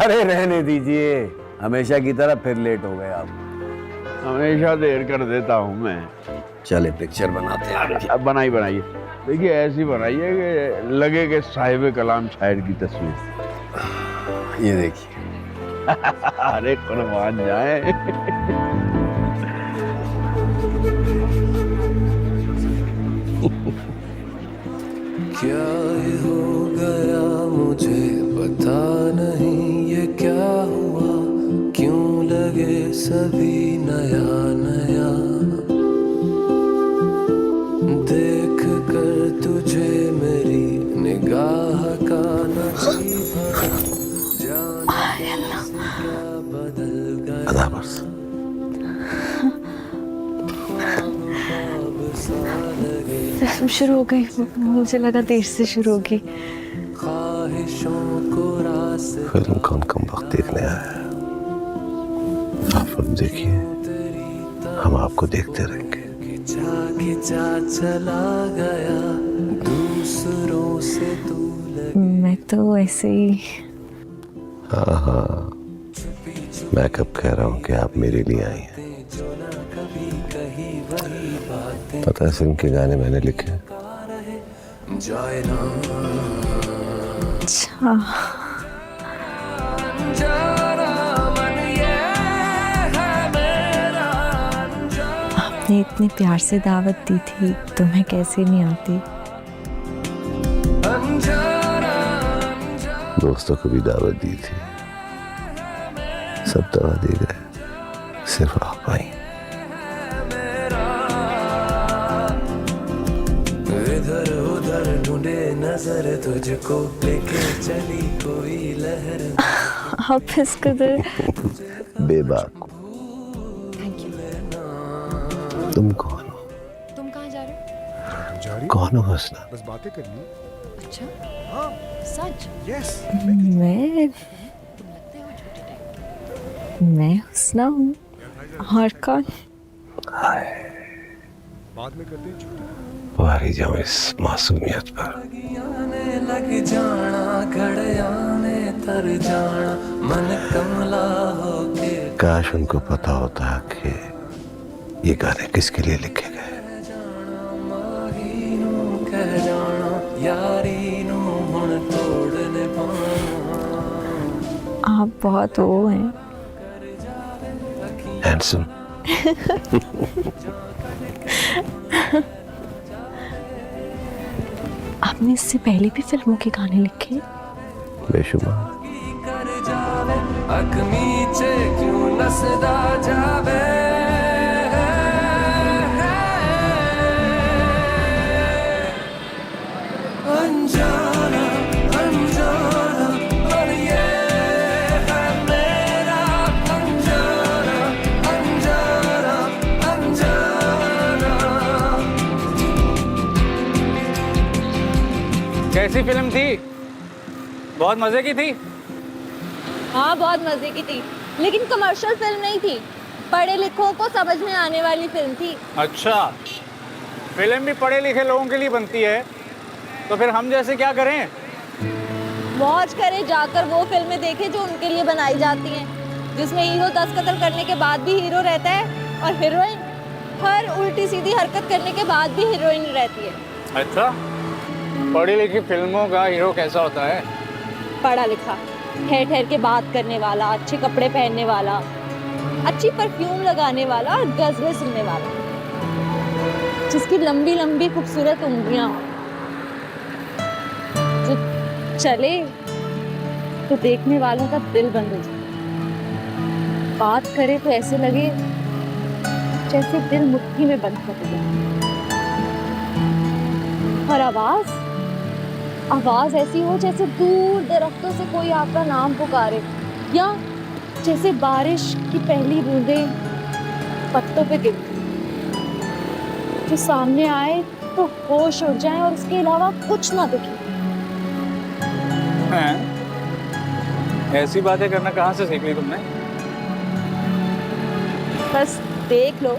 अरे रहने दीजिए, हमेशा की तरह फिर लेट हो गए आप। हमेशा देर कर देता हूँ मैं। चले पिक्चर बनाते हैं। अब बनाइए। देखिए ऐसी बनाइए कि लगे कि साहिब कलाम शायर की तस्वीर। ये देखिए। अरे कुर्बान जाए। क्या ये हो गया मुझे पता नहीं, ये क्या हुआ, क्यों लगे सभी नया नया। देख कर तुझे मेरी निगाह का नसीब भरा, जाने कैसे क्या बदल गया। अदाबर्स। फिल्म शुरू हो गई, मुझे लगा देर से शुरू होगी। फिल्म कौन कम वक्त देखने आया है। आप फिल्म देखिए, हम आपको देखते रहेंगे। खिंचा चला गया दूसरों से तू लगे। मैं तो ऐसे ही। हाँ, मैं कब कह रहा हूँ कि आप मेरे लिए आई हैं। पता है फिल्म के गाने मैंने लिखे। अच्छा, आपने इतने प्यार से दावत दी थी तो मैं कैसे नहीं आती। दोस्तों को भी दावत दी थी, सब दवा दे गए, सिर्फ आप आई। इधर उधर ढूंढे नजर तुझको, लेके चली कोई लहर। आप इस कदर बेबाक। तुम कौन हो? तुम कहाँ जा रहे हो? कौन हो हसना? बस बातें करनी है। अच्छा, हाँ, सच? यस। मैं तुम लगते हो छोटे टाइप। मैं हुस्ना हूँ और कौन? बाद में करते हैं छुट्टी। वारी जाऊं इस मासूमियत पर। लग जाना घड़ियाने तर जाना, मन कमला होके। काश उनको पता होता कि ये गाने किसके लिए लिखे गए। कह जाना यारी नू हुण तोड़ने पाना। आप बहुत वो हैं। हैंडसम। आपने इससे पहले भी फिल्मों के गाने लिखे? बेशुमार। कर जावे अख नीचे क्यों नसदा जावे। अनजाना अनजाना और ये है मेरा अनजाना अनजाना अनजाना। कैसी फिल्म थी? बहुत मजे की थी। हाँ बहुत मजे की थी, लेकिन कमर्शियल फिल्म नहीं थी, पढ़े लिखों को समझ में आने वाली फिल्म थी। अच्छा, फिल्म भी पढ़े लिखे लोगों के लिए बनती है, तो फिर हम जैसे क्या करें? मौज करे जाकर वो फिल्में देखें जो उनके लिए बनाई जाती हैं, जिसमें हीरो 10 कत्ल करने के बाद भी हीरो रहता है और हीरोइन हर उल्टी सीधी हरकत करने के बाद भी हीरोइन रहती है। अच्छा, पढ़ी लिखी फिल्मों का हीरो कैसा होता है? पढ़ा लिखा, ठहर ठहर के बात करने वाला, अच्छे कपड़े पहनने वाला, अच्छी परफ्यूम लगाने वाला और गज़लें सुनने वाला, जिसकी लंबी लंबी खूबसूरत उंगलियां हो, जो चले तो देखने वालों का दिल बंद हो जाए, बात करे तो ऐसे लगे जैसे दिल मुट्ठी में बंद कर दिया, और आवाज ऐसी हो जैसे दूर दरख्तों से कोई आपका नाम पुकारे, या जैसे बारिश की पहली बूंदें पत्तों पे गिरती, जो सामने आए तो होश उड़ जाए और उसके अलावा कुछ ना दिखे। हैं? ऐसी बातें करना कहाँ से सीख ली तुमने? बस देख लो।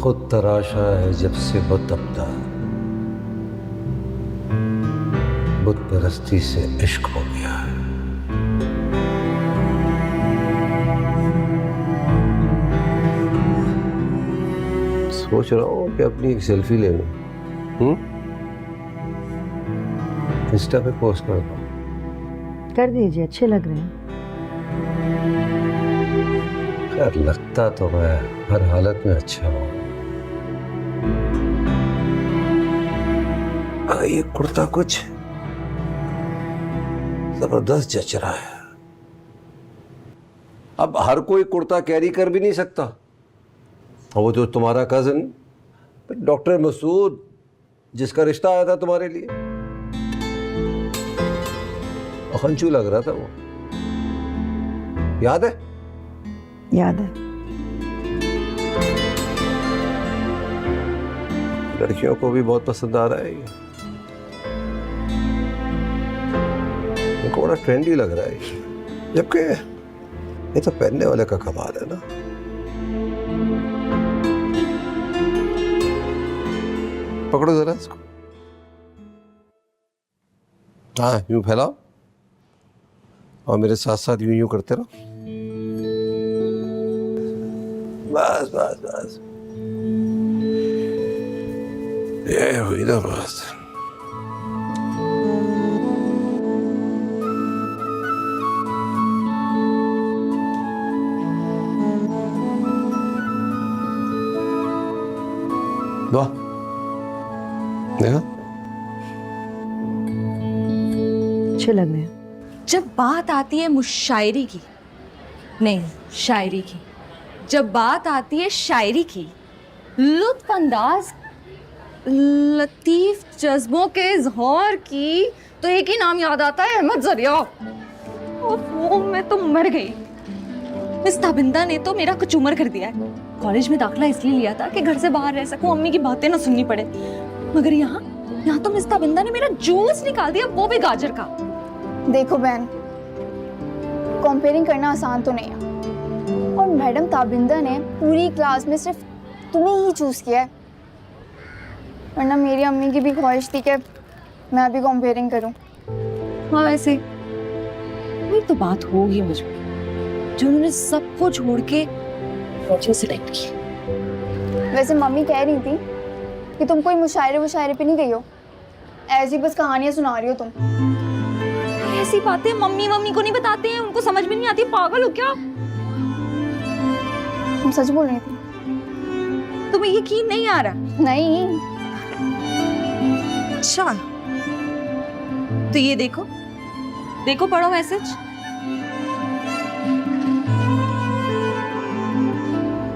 खुद तराशा है जब से बुत अपना, बुत परस्ती से इश्क हो गया है। सोच रहा हूँ कि अपनी एक सेल्फी ले लूं, इंस्टा पे पोस्ट कर दूं। कर दीजिए, अच्छे लग रहे हैं। यार लगता तो मैं हर हालत में अच्छा हूँ। ये कुर्ता कुछ जबरदस्त जच रहा है। अब हर कोई कुर्ता कैरी कर भी नहीं सकता। और वो जो तुम्हारा कजन डॉक्टर मसूद, जिसका रिश्ता आया था तुम्हारे लिए, अखंचू लग रहा था वो, याद है? याद है। लड़कियों को भी बहुत पसंद आ रहा है ये। उनको बड़ा ट्रेंडी लग रहा है ये, जबकि ये तो पहनने वाले का कमाल है ना। पकड़ो जरा इसको, हाँ यूं फैलाओ और मेरे साथ साथ यूं यूं करते रहो। बस बस बस, ये हुई ना बात। वाह, देखा अच्छे लग रहे हैं। जब बात आती है मुशायरी की, नहीं शायरी की, जब बात आती है शायरी की, लुत्फ अंदाज लतीफ जज्बों के इजहार की, तो एक ही नाम याद आता है, अहमद ज़रिया। और वो मैं तो मर गई। मिस ताबिंदा ने तो मेरा कचूमर कर दिया है। कॉलेज में दाखिला इसलिए लिया था कि घर से बाहर रह सकूं, अम्मी की बातें ना सुननी पड़े, मगर यहाँ तो मिस ताबिंदा ने मेरा जूस निकाल दिया, वो भी गाजर का। देखो बहन, कंपेयरिंग करना आसान तो नहीं है, और मैडम ताबिंदा ने पूरी क्लास में सिर्फ तुम्हें ही चूज किया है, वरना मेरी अम्मी की भी ख्वाहिश थी कि मैं भी कंपेयरिंग करूं। हाँ वैसे वही तो बात होगी मुझ में, जो उन्होंने सबको छोड़ के मुझे सिलेक्ट किया। वैसे मम्मी कह रही थी कि तुम कोई मुशायरे पे नहीं गई हो, ऐसी बस कहानियां सुना रही हो तुम। ऐसी बातें मम्मी को नहीं बताते हैं, उनको समझ में नहीं आती। पागल हो क्या? तुम सच बोल रही थी? तुम्हें यकीन नहीं आ रहा? नहीं। अच्छा तो ये देखो, देखो पढ़ो मैसेज।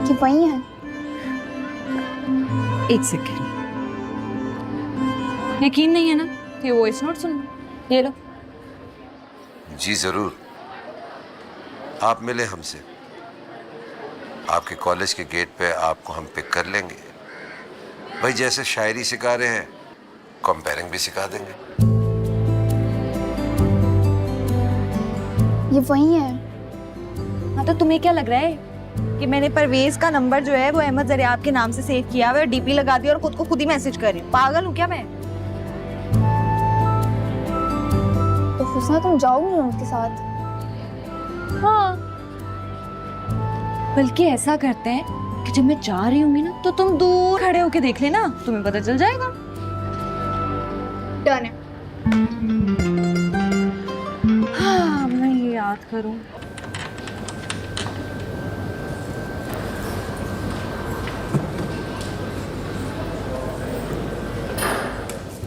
कि वही है? एक सेकेंड, यकीन नहीं है ना? ये वॉइस नोट सुन, ये लो। जी जरूर, आप मिले हमसे, आपके कॉलेज के गेट पे आपको हम पिक कर लेंगे। भाई जैसे शायरी सिखा रहे हैं, कंपेयरिंग भी सिखा देंगे। ये वही है? हाँ तो तुम्हें क्या लग रहा है कि मैंने परवेज का नंबर जो है वो अहमद ज़रिया के नाम से सेव किया हुआ है और डीपी लगा दिया और खुद को खुद ही मैसेज कर रही हूँ? पागल हूँ क्या मैं? तो हुस्ना तुम जाओगी उनके साथ? हाँ, बल्कि ऐसा करते हैं कि जब मैं जा रही होंगी ना, तो तुम दूर खड़े होके देख लेना, तुम्हें पता चल जाएगा। डन है। हाँ, मैं ये याद करूं।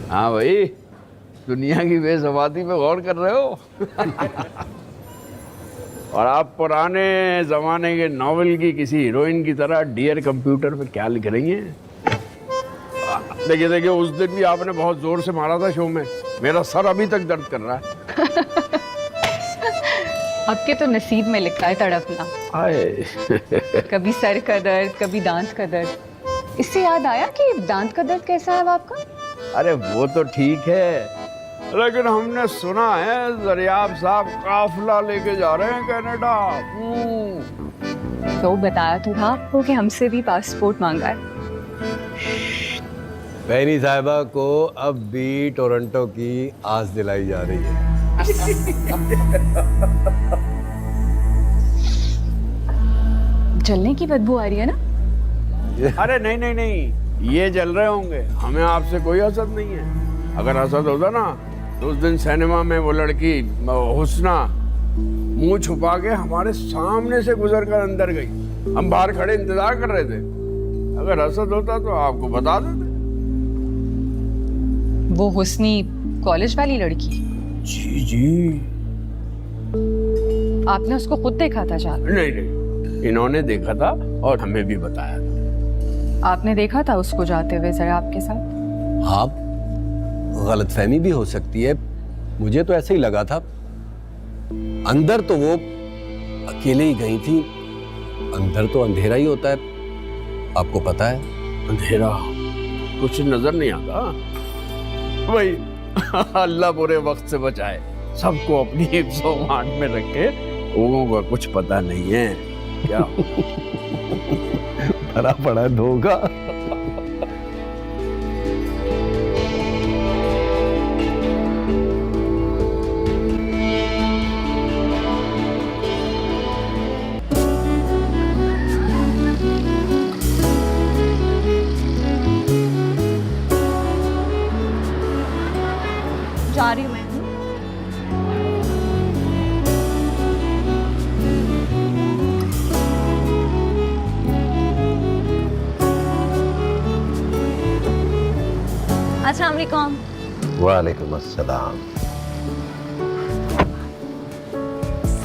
हाँ भाई, दुनिया की बेसवादी पे गौर कर रहे हो? और आप पुराने जमाने के नॉवेल की किसी हीरोइन की तरह डियर कंप्यूटर पे क्या लिख रही हैं? देखिए देखिए, उस दिन भी आपने बहुत जोर से मारा था शो में, मेरा सर अभी तक दर्द कर रहा है। आपके तो नसीब में लिखा है तड़पना। कभी सर का दर्द, कभी दांत का दर्द। इससे याद आया कि दांत का दर्द कैसा है अब आपका? अरे वो तो ठीक है, लेकिन हमने सुना है ज़रियाब साहब काफिला लेके जा रहे हैं कनाडा। तो बताया तो था आपको कि हमसे भी पासपोर्ट मांगा है। बहनी साहिबा को अब भी टोरंटो की आस दिलाई जा रही है। जलने की बदबू आ रही है ना? अरे नहीं नहीं नहीं, ये जल रहे होंगे, हमें आपसे कोई हसद नहीं है। अगर हसद होता ना तो उस दिन सिनेमा में वो लड़की हुस्ना मुंह छुपा के हमारे सामने से गुजर कर अंदर गई। हम बाहर खड़े इंतजार कर रहे थे। अगर हसद होता तो आपको बता देते। वो हुस्नी कॉलेज वाली लड़की? जी जी। आपने उसको खुद देखा था जाकर? नहीं नहीं, इन्होंने देखा था और हमें भी बताया था। आपने देखा था उसको जाते हुए जरा आपके साथ? हाँ, गलतफहमी भी हो सकती है, मुझे तो ऐसे ही लगा था। अंदर तो वो अकेले ही गई थी, अंदर तो अंधेरा ही होता है, आपको पता है। अंधेरा कुछ नजर नहीं आता भाई। अल्लाह बुरे वक्त से बचाए, सबको अपनी हिफ्ज़-ओ-मान में रखे। लोगों का कुछ पता नहीं है क्या भरा पड़ा धोखा। जा रही हूँ मैं। अस्सलाम वालेकुम। वालेकुम अस्सलाम।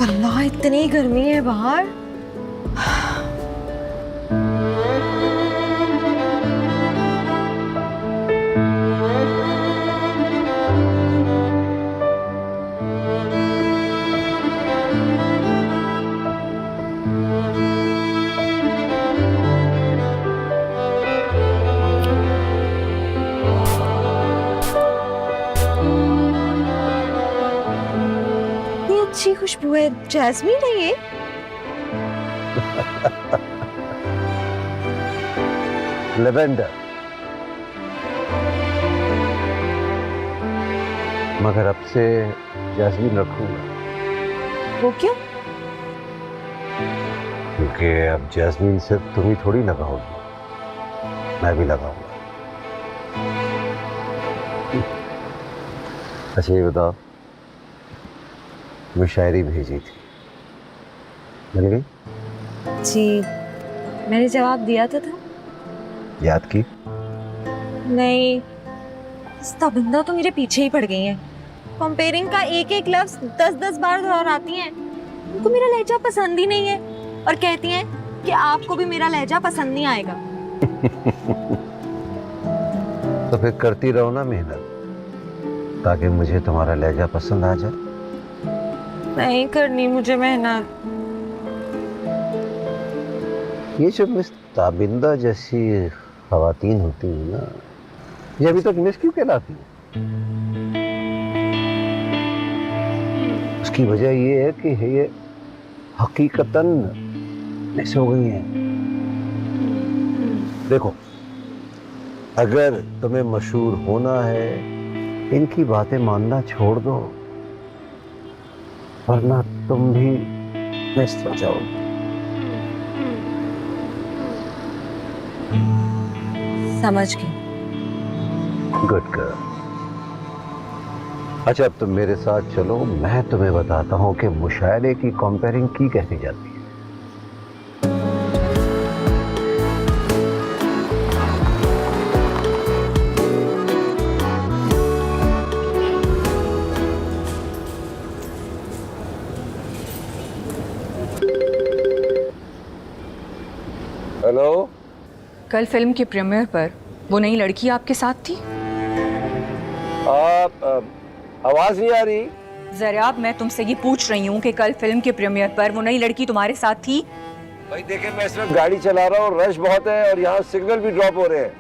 वल्लाह इतनी गर्मी है बाहर। अच्छी खुशबू है, जैस्मीन है ये? लेवेंडर। मगर अब से जैस्मीन रखूंगा। वो क्यों? क्योंकि अब जैस्मीन सिर्फ तुम ही थोड़ी लगाओगी, मैं भी लगाऊंगा। अच्छा ये बताओ, मैं शायरी भेजी थी, मिल गई? जी, मैंने जवाब दिया था। याद की? नहीं, ताबिंदा तो मेरे पीछे ही पड़ गई हैं। कंपेयरिंग का एक एक लफ्ज 10-10 बार दोहराती हैं। उनको मेरा लहजा पसंद ही नहीं है और कहती हैं कि आपको भी मेरा लहजा पसंद नहीं आएगा। तो फिर करती रहो ना मेहनत, ताकि मुझे तुम्हारा लहजा पसंद आ जाए। नहीं करनी मुझे मेहनत। ये जो मिस ताबिंदा जैसी खवातीन होती हैं ना, ये अभी तक मिस क्यों कहलाती है? उसकी वजह ये है कि ये हकीकतन मिस हो गई हैं। देखो, अगर तुम्हें मशहूर होना है, इनकी बातें मानना छोड़ दो, वरना तुम भी मिस हो जाओगे। समझ गई। Good girl. अच्छा अब तुम मेरे साथ चलो, मैं तुम्हें बताता हूँ कि मुशायरे की कंपेयरिंग की कैसी जाती है। हेलो। कल फिल्म के प्रीमियर पर वो नई लड़की आपके साथ थी? आवाज नहीं आ रही। जरा मैं तुमसे ये पूछ रही हूँ कि कल फिल्म के प्रीमियर पर वो नई लड़की तुम्हारे साथ थी? भाई देखे, मैं इस वक्त गाड़ी चला रहा हूँ, रश बहुत है और यहाँ सिग्नल भी ड्रॉप हो रहे हैं।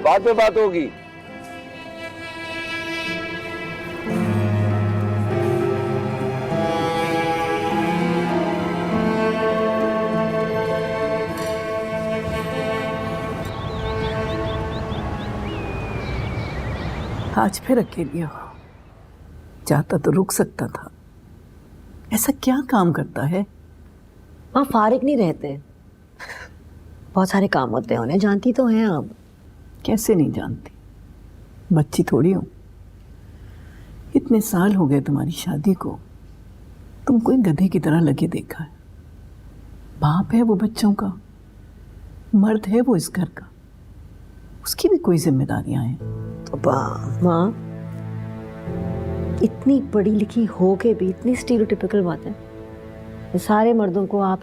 बाद में बात होगी। आज फिर अकेली हो। चाहता तो रुक सकता था। ऐसा क्या काम करता है? वहाँ फारिग नहीं रहते, बहुत सारे काम होते हैं उन्हें, जानती तो हैं आप। कैसे नहीं जानती, बच्ची थोड़ी हूँ। इतने साल हो गए तुम्हारी शादी को, तुम कोई गधे की तरह लगे देखा है? बाप है वो बच्चों का, मर्द है वो इस घर का, उसकी भी कोई जिम्मेदारियां हैं। तो माँ, इतनी पढ़ी लिखी हो के भी इतनी स्टीरियोटिपिकल बातें, ये सारे मर्दों को आप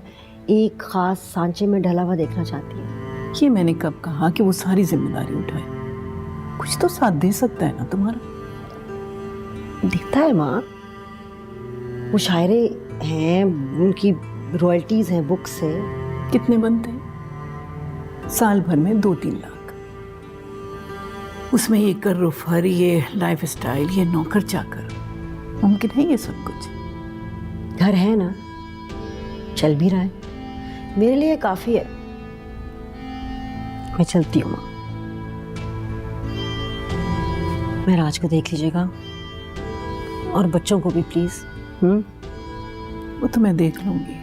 एक खास सांचे में ढला हुआ देखना चाहती है। ये मैंने कब कहा कि वो सारी जिम्मेदारी उठाए? कुछ तो साथ दे सकता है ना तुम्हारा। दिखता है माँ, वो शायरे हैं, उनकी रॉयल्टीज हैं बुक से। कितने बनते हैं? साल भर में 2-3 लाख। उसमें ये कर्रुफर, ये लाइफ स्टाइल, ये नौकर चाकर, मुमकिन है ये सब कुछ? घर है ना, चल भी रहा है, मेरे लिए काफी है। मैं चलती हूँ माँ। मैं राज को देख लीजिएगा और बच्चों को भी प्लीज। वो तो मैं देख लूंगी,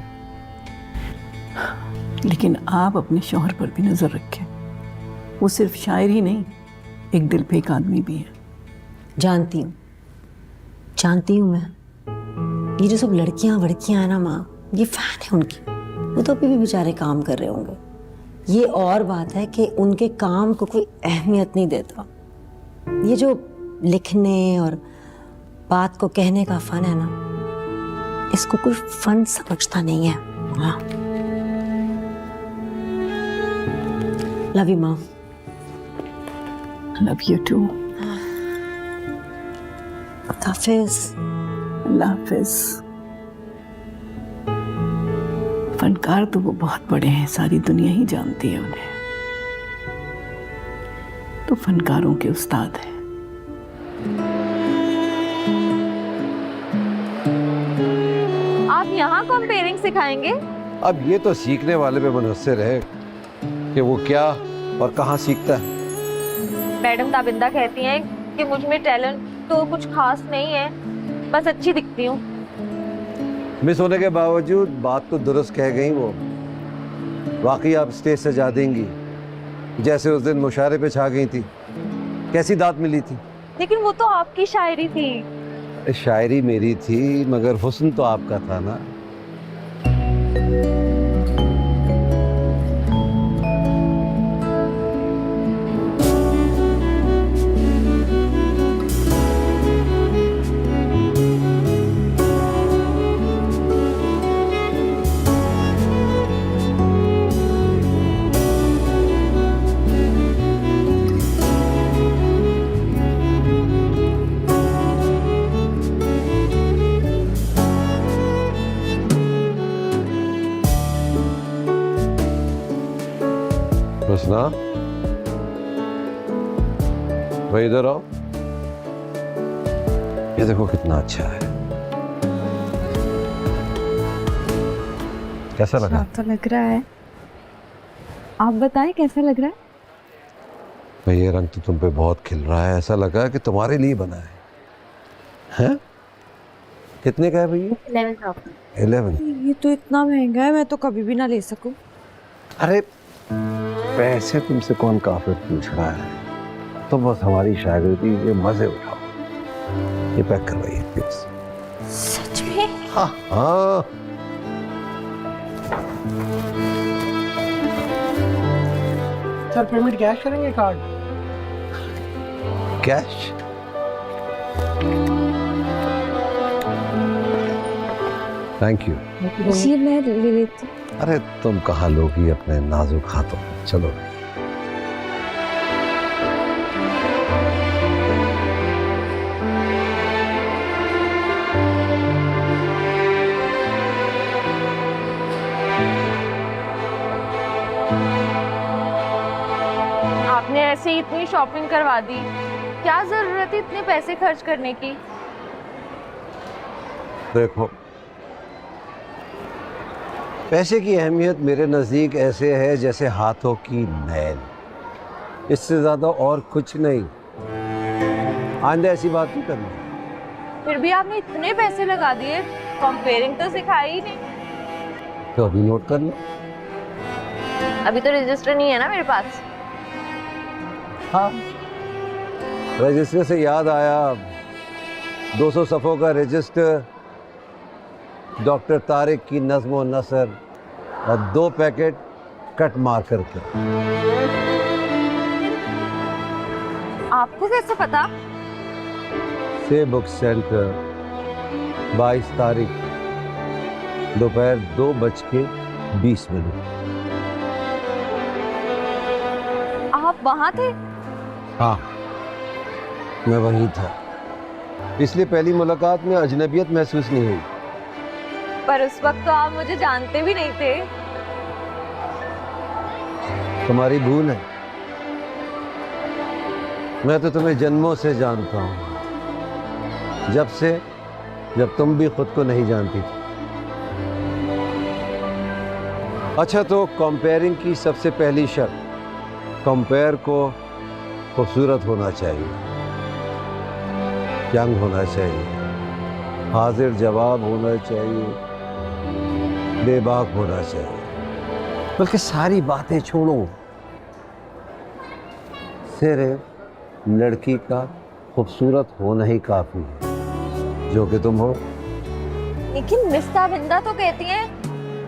लेकिन आप अपने शौहर पर भी नजर रखें। वो सिर्फ शायर ही नहीं, एक दिल पे एक आदमी भी है। जानती हूँ मैं। ये जो सब लड़कियां वड़कियां हैं ना माँ, ये फैन है उनकी। वो तो अभी भी बेचारे काम कर रहे होंगे। ये और बात है कि उनके काम को कोई अहमियत नहीं देता। ये जो लिखने और बात को कहने का फन है ना, इसको कोई फन समझता नहीं है। हाँ, love you mom. Love you too. हाफिज। हाफिज। फनकार तो वो बहुत बड़े हैं, सारी दुनिया ही जानती है उन्हें। तो फनकारों के उस्ताद हैं। आप यहाँ कंपेयरिंग सिखाएंगे? अब ये तो सीखने वाले पे मुनहसर है कि वो क्या और कहाँ सीखता है। मैडम ताबिंदा कहती हैं कि मुझ में टैलेंट तो कुछ खास नहीं है, बस अच्छी दिखती हूँ। मिस होने के बावजूद बात तो दुरुस्त कह गई वो। वाकई आप स्टेज सजा देंगी, जैसे उस दिन मुशायरे पे छा गई थी। कैसी दाद मिली थी। लेकिन वो तो आपकी शायरी थी। शायरी मेरी थी, मगर हुस्न तो आपका था ना। ना भाई इधर आओ। ये देखो कितना अच्छा है। कैसा लगा? तो लग रहा है। आप बताएं कैसा लग रहा है? भाई ये रंग तो तुम पे बहुत खिल रहा है, ऐसा लगा कि तुम्हारे लिए बना है। हैं? कितने का है भैया? 11। ये तो इतना महंगा है, मैं तो कभी भी ना ले सकूं। अरे पैसे तुमसे कौन काफिर पूछ रहा है? तुम बस हमारी शागिर्दी के मजे उठाओ। ये पैक करवाइए प्लीज। सच में? हाँ हाँ। सर पेमेंट कैश करेंगे कार्ड? कैश? Thank you. जी मैं ले लेती। अरे तुम कहाँ लोगी अपने नाजुक हाथों। चलो आपने ऐसे ही इतनी शॉपिंग करवा दी, क्या जरूरत है इतने पैसे खर्च करने की? देखो, पैसे की अहमियत मेरे नज़दीक ऐसे है जैसे हाथों की नैल, इससे ज़्यादा और कुछ नहीं। आइंदा ऐसी बात नहीं करनी। फिर भी आपने इतने पैसे लगा दिए, कंपेयरिंग तो सिखाई ही नहीं। तो अभी नोट कर लो। अभी तो रजिस्टर नहीं है ना मेरे पास। हाँ, रजिस्टर से याद आया, 200 सफ़ों का रजिस्टर, डॉक्टर तारिक की नज़्म व नसर और 2 पैकेट कट मार्कर के। आपको कैसे पता? से बुक सेंटर, 22 तारीख दोपहर 2:20। आप वहां थे? हाँ, मैं वहीं था, इसलिए पहली मुलाकात में अजनबियत महसूस नहीं हुई। पर उस वक्त तो आप मुझे जानते भी नहीं थे। तुम्हारी भूल है, मैं तो तुम्हें जन्मों से जानता हूँ, जब तुम भी खुद को नहीं जानती थी। अच्छा, तो कंपेयरिंग की सबसे पहली शर्त, कंपेयर को खूबसूरत होना चाहिए, यंग होना चाहिए, हाजिर जवाब होना चाहिए, बेबाक होना चाहिए। बल्कि सारी बातें छोड़ो, सिर्फ लड़की का खूबसूरत होना ही काफी है, जो कि तुम हो। लेकिन मिस ताबिंदा तो कहती हैं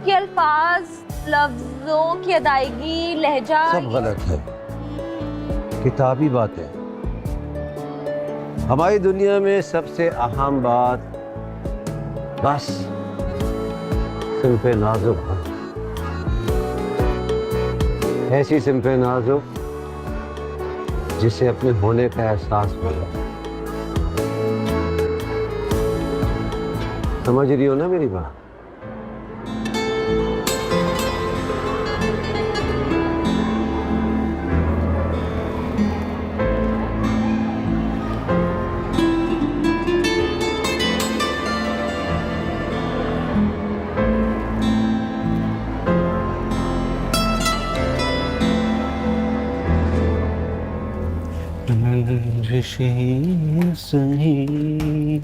कि अल्फाज, लफ्जों की अदायगी, लहजा सब गलत है, किताबी बातें। हमारी दुनिया में सबसे अहम बात बस सिंपे नाजुक है, ऐसी सिंपे नाजुक जिसे अपने होने का एहसास होगा। समझ रही हो ना मेरी बात? सही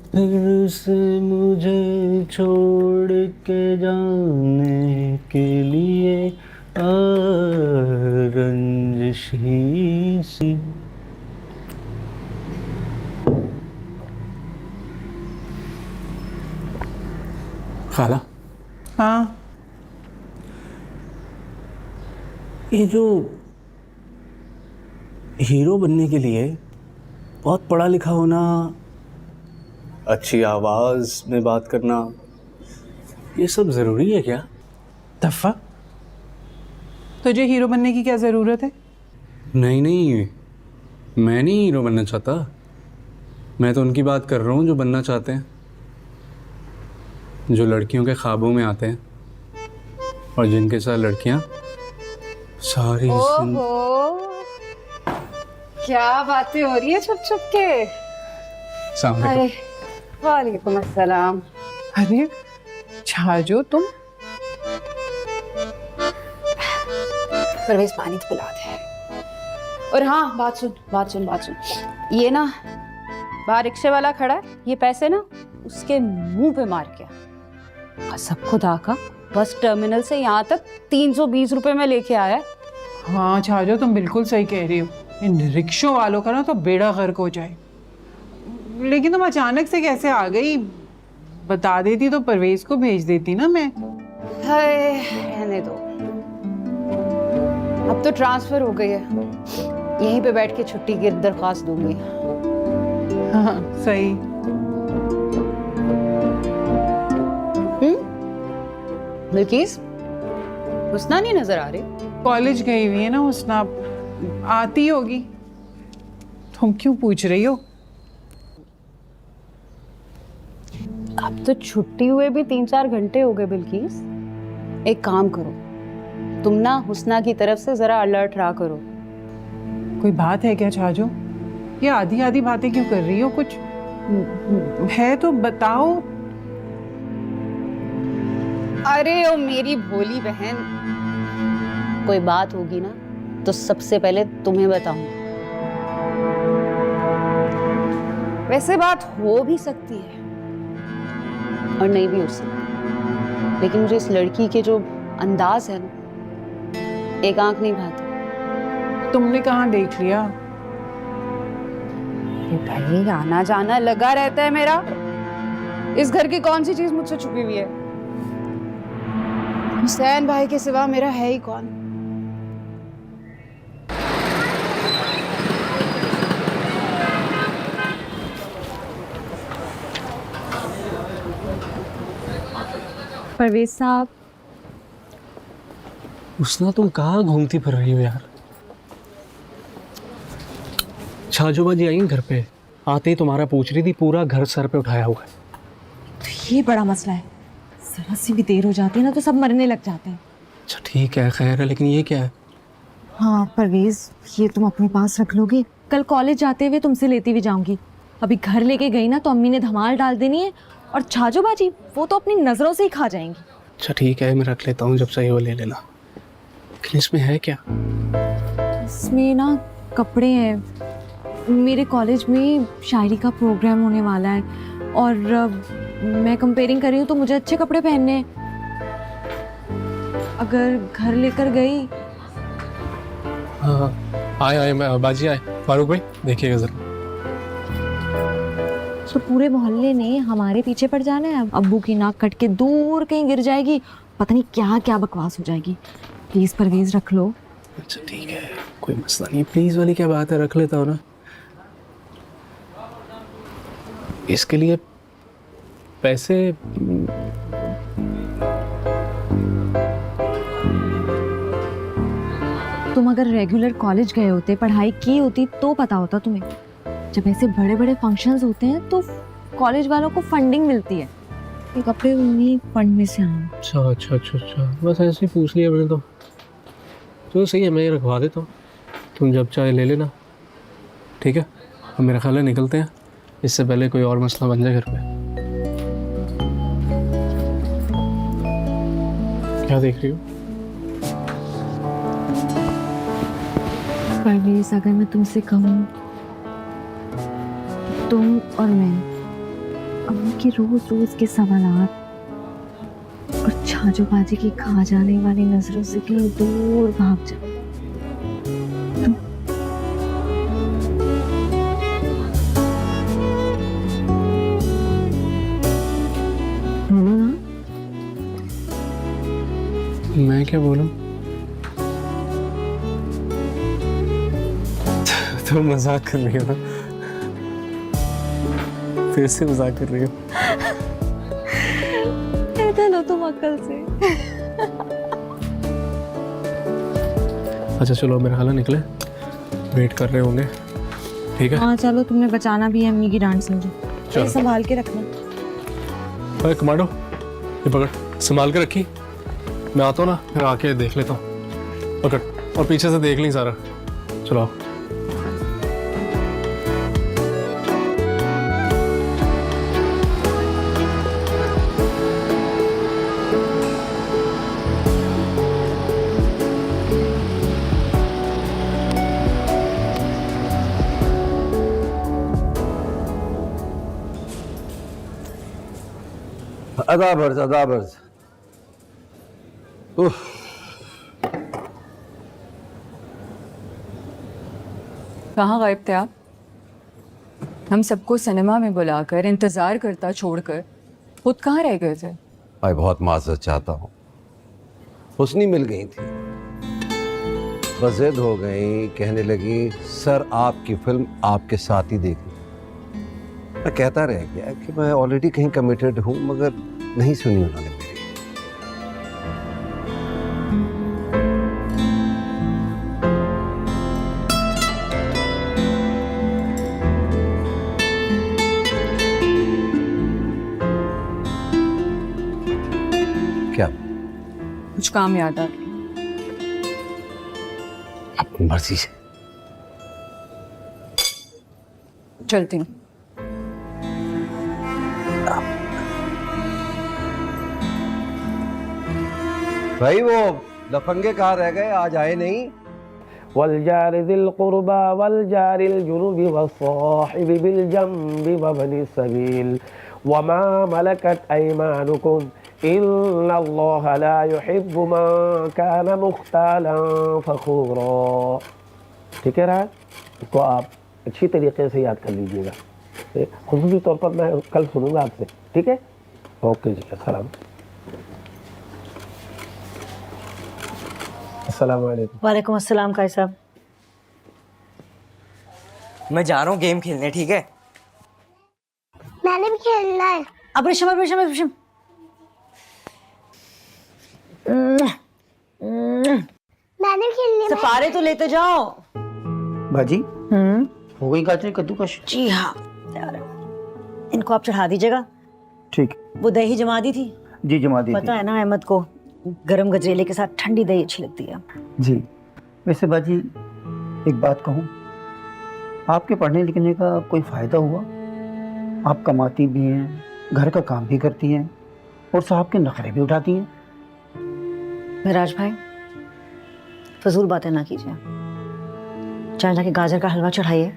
फिर से मुझे छोड़ के जाने के लिए रंजिशी सी। खाला, हाँ, ये जो हीरो बनने के लिए बहुत पढ़ा लिखा होना, अच्छी आवाज में बात करना, ये सब जरूरी है क्या? तफ़ा, तुझे हीरो बनने की क्या ज़रूरत है? नहीं नहीं, मैं नहीं हीरो बनना चाहता, मैं तो उनकी बात कर रहा हूँ जो बनना चाहते हैं, जो लड़कियों के ख्वाबों में आते हैं और जिनके साथ लड़कियाँ सारी क्या बातें हो रही है छुप छुप के? अरे वालेकुम अस्सलाम। अरे छाजो, तुम परवेज पानी तो पिला दे। और हाँ, बात सुन। ये ना बाहर रिक्शे वाला खड़ा है, ये पैसे ना उसके मुंह पे मार के कसम खुदा का बस टर्मिनल से यहाँ तक 320 रुपए में लेके आया है। हाँ छाजो, तुम बिल्कुल सही कह रही हो, इन रिक्शों वालों का ना तो बेड़ा गर्क हो जाए। लेकिन तुम अचानक से कैसे आ गई? बता देती तो परवेज को भेज देती ना मैं। हाय, रहने दो, अब तो ट्रांसफर हो गई है, यहीं पे बैठ के छुट्टी की दरख्वास्त दूंगी। हाँ सही। बिल्किस, हुस्ना नहीं नजर आ रही? कॉलेज गई हुई है ना हुस्ना, आती होगी। तुम क्यों पूछ रही हो? अब तो छुट्टी हुए भी 3-4 घंटे हो गए। बिल्किस, एक काम करो, तुम ना हुस्ना की तरफ से जरा अलर्ट रहा करो। कोई बात है क्या छाजो? ये आधी आधी बातें क्यों कर रही हो? कुछ है तो बताओ। अरे ओ मेरी भोली बहन, कोई बात होगी ना तो सबसे पहले तुम्हें बताऊं। वैसे बात हो भी सकती है और नहीं भी हो सकती, लेकिन मुझे इस लड़की के जो अंदाज है ना, एक आंख नहीं भाती। तुमने कहाँ देख लिया? भाई आना जाना लगा रहता है मेरा। इस घर की कौन सी चीज मुझसे छुपी हुई है? हुसैन भाई के सिवा मेरा है ही कौन? परवेज साहब, उसना तुम कहाँ घूमती फिर रही हो यार? छाजोबाजी आई घर पे, आते ही तुम्हारा पूछ रही थी, पूरा घर सर पे उठाया हुआ है। तो ये बड़ा मसला है, जरा सी भी देर हो जाती है ना तो सब मरने लग जाते हैं। अच्छा ठीक है, खैर है, लेकिन ये क्या है? हाँ परवेज, ये तुम अपने पास रख लोगे, कल कॉलेज जाते हुए तुमसे लेती हुई जाऊंगी। अभी घर लेके गई ना तो अम्मी ने धमाल डाल देनी है, और छाजोबाजी वो तो अपनी नजरों से ही खा जाएंगी। अच्छा ठीक है, मैं रख लेता हूँ, जब चाहिए वो ले लेना। लेकिन इसमें है क्या? इसमें ना कपड़े हैं, मेरे कॉलेज में शायरी का प्रोग्राम होने वाला है और मैं कंपेयरिंग कर रही हूँ तो मुझे अच्छे कपड़े पहनने हैं। अगर घर लेकर गई। हाँ आए मैं बाजी आए। फारूक भाई देखिएगा जरा। तो पूरे मोहल्ले ने हमारे पीछे पड़ जाना है। अब अब्बू की नाक कट के दूर कहीं गिर जाएगी, पता नहीं क्या क्या बकवास हो जाएगी। प्लीज परवेज रख लो। अच्छा ठीक है, कोई मसला नहीं, प्लीज वाली क्या बात है, रख लेता हूँ ना। इसके लिए पैसे तुम अगर रेगुलर कॉलेज गए होते, पढ़ाई की होती तो पता होता तुम्हें। जब ऐसे बड़े बड़े फंक्शंस होते हैं तो कॉलेज वालों को फंडिंग मिलती है, ये कपड़े उन्हीं फंड में से आए। अच्छा अच्छा अच्छा अच्छा, बस ऐसे ही पूछ लिया मैंने तो सही है, मैं ये रखवा देता हूँ, तुम जब चाहे ले लेना। ठीक है, अब मेरा ख्याल है निकलते हैं, इससे पहले कोई और मसला बन जाए घर पे। क्या देख रही हो? परवेज, अगर मैं तुमसे कहूँ, तुम और मैं अम्मी के रोज रोज के सवालात और छाजोबाजी की खा जाने वाली नजरों से कहीं दूर भाग जाए। बोलो ना। मैं क्या बोलूं? तो मजाक कर रही हो ना? फिर से मजाक कर रही हो? चलो तुम अक्ल से। अच्छा चलो, मेरा ख्याल है निकले, वेट कर रहे होंगे। ठीक है हाँ चलो, तुमने बचाना भी है अम्मी की डांट से मुझे। चलो संभाल के रखना। अरे कमांडो, ये पकड़, संभाल के रखी, मैं आता हूँ ना, फिर आके देख लेता हूँ। पकड़, और पीछे से देख ली सारा। चलो अदाबर्ज अदाबर्ज। कहाँ गायब थे आप? हम सबको सिनेमा में बुलाकर इंतजार करता छोड़कर खुद कहाँ रह गए थे? मैं बहुत माजरत चाहता हूँ, हुस्नी मिल गई थी, बस जिद हो गई, कहने लगी सर आपकी फिल्म आपके साथ ही देखनी। मैं कहता रह गया कि मैं ऑलरेडी कहीं कमिटेड हूँ, मगर नहीं सुनी उन्होंने मेरी। क्या? कुछ काम याद आ गया? अपनी मर्जी से। चलती हूँ। भाई वो लफंगे कहाँ रह गए, आज आए नहीं? वलजार दिल कुर्बा वलजारिल जुनुबि वस्साहिबि बिल जंबि वबनि सबील वमा मलकत अयमानुकुम इन्नल्लाहा ला युहिब्बु मन कान मुख्तालन फखूरा। ठीक है राज, इसको आप अच्छी तरीके से याद कर लीजिएगा। खुसूसी तौर पर मैं कल सुनूंगा आपसे, ठीक है? ओके जी, अस्सलाम। अस्सलाम वालेकुम। वालेकुम अस्सलाम काई साहब। मैं जा रहा हूँ गेम खेलने, ठीक है? मैंने भी खेलना है। अब रेशम मैंने भी खेलनी है। सपारे तो लेते जाओ। बाजी हो गई गाजर कद्दूकश? जी हाँ तैयार है। इनको आप चढ़ा दीजिएगा। ठीक। वो दही जमा दी थी? जी जमा दी पता है ना अहमद को गरम गजरेले के साथ ठंडी दही अच्छी लगती है। जी। वैसे बाजी एक बात कहूँ, आपके पढ़ने लिखने का कोई फ़ायदा हुआ? आप कमाती भी हैं, घर का काम भी करती हैं और साहब के नखरे भी उठाती हैं। मिराज भाई फजूल बातें ना कीजिए, चाहे जाके गाजर का हलवा चढ़ाइए।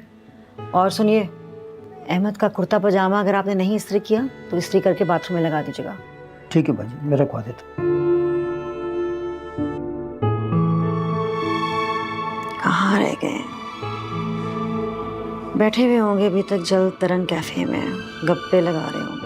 और सुनिए, अहमद का कुर्ता पजामा अगर आपने नहीं इस्त्री किया तो इस्त्री करके बाथरूम में लगा दीजिएगा। ठीक है बाजी, मैं रखवा देता। कहाँ रह गए? बैठे हुए होंगे अभी तक जल तरंग कैफे में, गप्पे लगा रहे होंगे।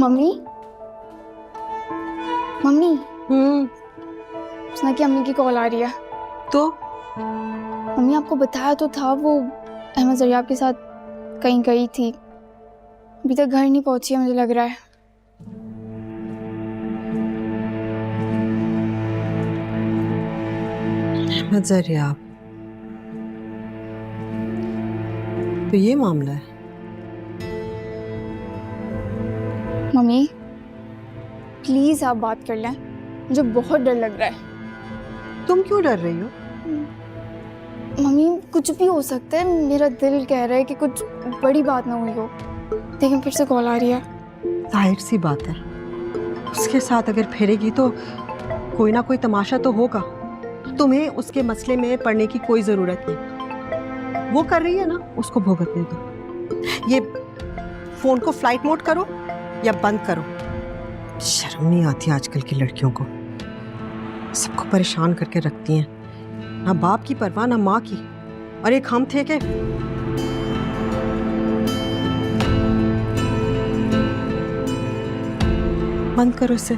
मम्मी मम्मी सुना कि अम्मी की कॉल आ रही है। तो मम्मी आपको बताया तो था, वो अहमद जरियाब के साथ कहीं गई थी, अभी तक घर नहीं पहुंची है मुझे लग रहा है। अहमद जरियाब, तो ये मामला है। मम्मी प्लीज आप बात कर लें, मुझे बहुत डर लग रहा है। तुम क्यों डर रही हो? मम्मी कुछ भी हो सकता है, मेरा दिल कह रहा है कि कुछ बड़ी बात ना हुई हो, लेकिन फिर से कॉल आ रही है। जाहिर सी बात है, उसके साथ अगर फिरेगी तो कोई ना कोई तमाशा तो होगा। तुम्हें उसके मसले में पड़ने की कोई ज़रूरत नहीं, वो कर रही है ना, उसको भुगतने दो। ये फ़ोन को फ्लाइट मोड करो या बंद करो। शर्म नहीं आती आजकल की लड़कियों को, सबको परेशान करके रखती हैं, ना बाप की परवाह ना माँ की। और एक हम थे कि बंद करो इसे।